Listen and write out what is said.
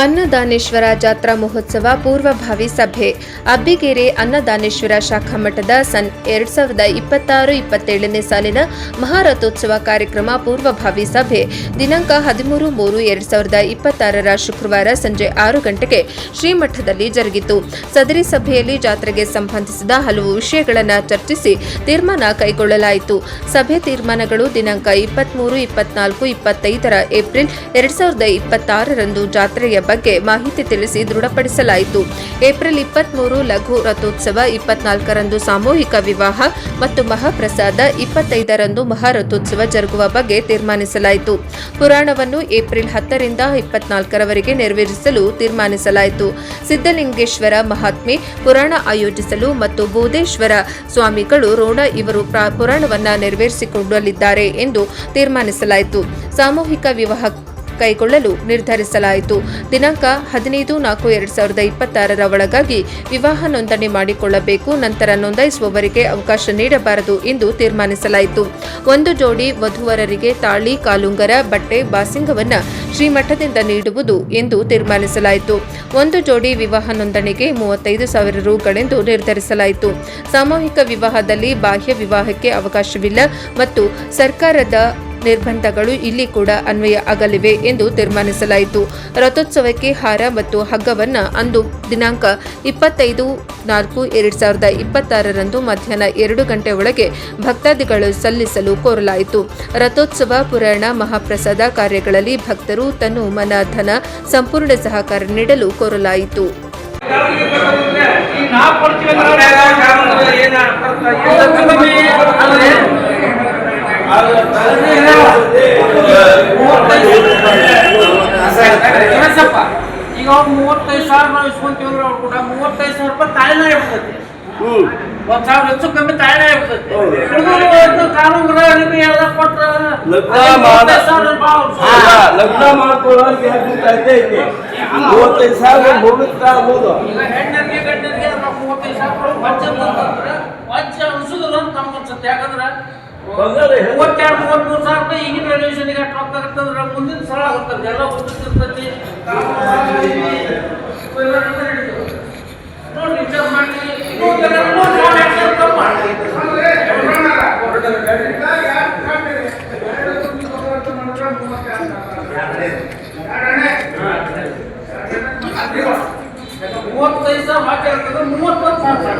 ಅನ್ನದಾನೇಶ್ವರ ಜಾತ್ರಾ ಮಹೋತ್ಸವ ಪೂರ್ವಭಾವಿ ಸಭೆ ಅಬ್ಬಿಗೆರೆ ಅನ್ನದಾನೇಶ್ವರ ಶಾಖಾ ಮಠದ ಸನ್ 2026-27ನೇ ಸಾಲಿನ ಮಹಾರಥೋತ್ಸವ ಕಾರ್ಯಕ್ರಮ ಪೂರ್ವಭಾವಿ ಸಭೆ ದಿನಾಂಕ 13-3-2026 ಶುಕ್ರವಾರ ಸಂಜೆ 6 ಗಂಟೆಗೆ ಶ್ರೀಮಠದಲ್ಲಿ ಜರುಗಿತು. ಸದರಿ ಸಭೆಯಲ್ಲಿ ಜಾತ್ರೆಗೆ ಸಂಬಂಧಿಸಿದ ಹಲವು ವಿಷಯಗಳನ್ನು ಚರ್ಚಿಸಿ ತೀರ್ಮಾನ ಕೈಗೊಳ್ಳಲಾಯಿತು. ಸಭೆ ತೀರ್ಮಾನಗಳು ದಿನಾಂಕ 23, 24, 25 ಏಪ್ರಿಲ್ 2026ರಂದು ಜಾತ್ರೆಯ ಬಗ್ಗೆ ಮಾಹಿತಿ ತಿಳಿಸಿ ದೃಢಪಡಿಸಲಾಯಿತು. ಏಪ್ರಿಲ್ 23 ಲಘು ರಥೋತ್ಸವ, 24ರಂದು ಸಾಮೂಹಿಕ ವಿವಾಹ ಮತ್ತು ಮಹಾಪ್ರಸಾದ, 25ರಂದು ಮಹಾರಥೋತ್ಸವ ಜರುಗುವ ಬಗ್ಗೆ ತೀರ್ಮಾನಿಸಲಾಯಿತು. ಪುರಾಣವನ್ನು ಏಪ್ರಿಲ್ 10ರಿಂದ 24ರವರೆಗೆ ನೆರವೇರಿಸಲು ತೀರ್ಮಾನಿಸಲಾಯಿತು. ಸಿದ್ದಲಿಂಗೇಶ್ವರ ಮಹಾತ್ಮೆ ಪುರಾಣ ಆಯೋಜಿಸಲು ಮತ್ತು ಬೋಧೇಶ್ವರ ಸ್ವಾಮಿಗಳು ರೋಣ ಇವರು ಪುರಾಣವನ್ನು ನೆರವೇರಿಸಿಕೊಳ್ಳಲಿದ್ದಾರೆ ಎಂದು ತೀರ್ಮಾನಿಸಲಾಯಿತು. ಸಾಮೂಹಿಕ ವಿವಾಹ ಕೈಗೊಳ್ಳಲು ನಿರ್ಧರಿಸಲಾಯಿತು. ದಿನಾಂಕ 15-4-2026ರ ಒಳಗಾಗಿ ವಿವಾಹ ನೋಂದಣಿ ಮಾಡಿಕೊಳ್ಳಬೇಕು. ನಂತರ ನೋಂದಾಯಿಸುವವರಿಗೆ ಅವಕಾಶ ನೀಡಬಾರದು ಎಂದು ತೀರ್ಮಾನಿಸಲಾಯಿತು. ಒಂದು ಜೋಡಿ ವಧುವರರಿಗೆ ತಾಳಿ, ಕಾಲುಂಗರ, ಬಟ್ಟೆ, ಬಾಸಿಂಗವನ್ನು ಶ್ರೀಮಠದಿಂದ ನೀಡುವುದು ಎಂದು ತೀರ್ಮಾನಿಸಲಾಯಿತು. ಒಂದು ಜೋಡಿ ವಿವಾಹ ನೋಂದಣಿಗೆ 35,000 ರೂಗಳೆಂದು ನಿರ್ಧರಿಸಲಾಯಿತು. ಸಾಮೂಹಿಕ ವಿವಾಹದಲ್ಲಿ ಬಾಹ್ಯ ವಿವಾಹಕ್ಕೆ ಅವಕಾಶವಿಲ್ಲ ಮತ್ತು ಸರ್ಕಾರದ ನಿರ್ಬಂಧಗಳು ಇಲ್ಲಿ ಕೂಡ ಅನ್ವಯ ಆಗಲಿವೆ ಎಂದು ತೀರ್ಮಾನಿಸಲಾಯಿತು. ರಥೋತ್ಸವಕ್ಕೆ ಹಾರ ಮತ್ತು ಹಗ್ಗವನ್ನು ಅಂದು ದಿನಾಂಕ 25-4-2026ರಂದು ಮಧ್ಯಾಹ್ನ 2 ಗಂಟೆ ಒಳಗೆ ಭಕ್ತಾದಿಗಳು ಸಲ್ಲಿಸಲು ಕೋರಲಾಯಿತು. ರಥೋತ್ಸವ, ಪುರಾಣ, ಮಹಾಪ್ರಸಾದ ಕಾರ್ಯಗಳಲ್ಲಿ ಭಕ್ತರು ತನು, ಮನ, ಧನ ಸಂಪೂರ್ಣ ಸಹಕಾರ ನೀಡಲು ಕೋರಲಾಯಿತು. ಈಗ 35,000 ನಾವು ಇಸ್ಕೊಂತೀವ್ರಿ. ಅವ್ರು ಕೂಡ 35,000 ರೂಪಾಯಿ ತಾಯಿನ ಇರ್ತೈತಿ. 1,000 ಹೆಚ್ಚು ಕಮ್ಮಿ ತಾಯಿನ ಇರ್ತೈತಿ. ಕಾನೂನು ಎಲ್ಲ ಕೊಟ್ರ ಲಗ್ನ ಮಾಡ್ಕೊಳ್ಳೋಕೆ 35,000 ಮುಗಿಸ್ತಾ ಆಗ್ಬೋದು. ಈಗ ಹೆಣ್ಣರಿಗೆ ಗಂಡರಿಗೆ 35,000 ವಂಚ ಅನ್ಸುದಿಲ್ಲ ಅಂತ ನಮ್ಗೆ ಅನ್ಸುತ್ತೆ. ಯಾಕಂದ್ರೆ 32-33 ಸಾವಿರ ರೂಪಾಯಿ ಈಗಿನ ರೆಲ್ಯೂಷನ್ಗೆ ಅಷ್ಟು ರೊಕ್ಕ ಆಗ್ತಂದ್ರೆ ಮುಂದಿನ ಸರಳ ಆಗುತ್ತದೆ. ಎಲ್ಲ ಉಳಿದಿರ್ತೈತಿ. ನೋಡಿ ವಿಚಾರ ಮಾಡಿ $35,000 30 ಸಾವಿರ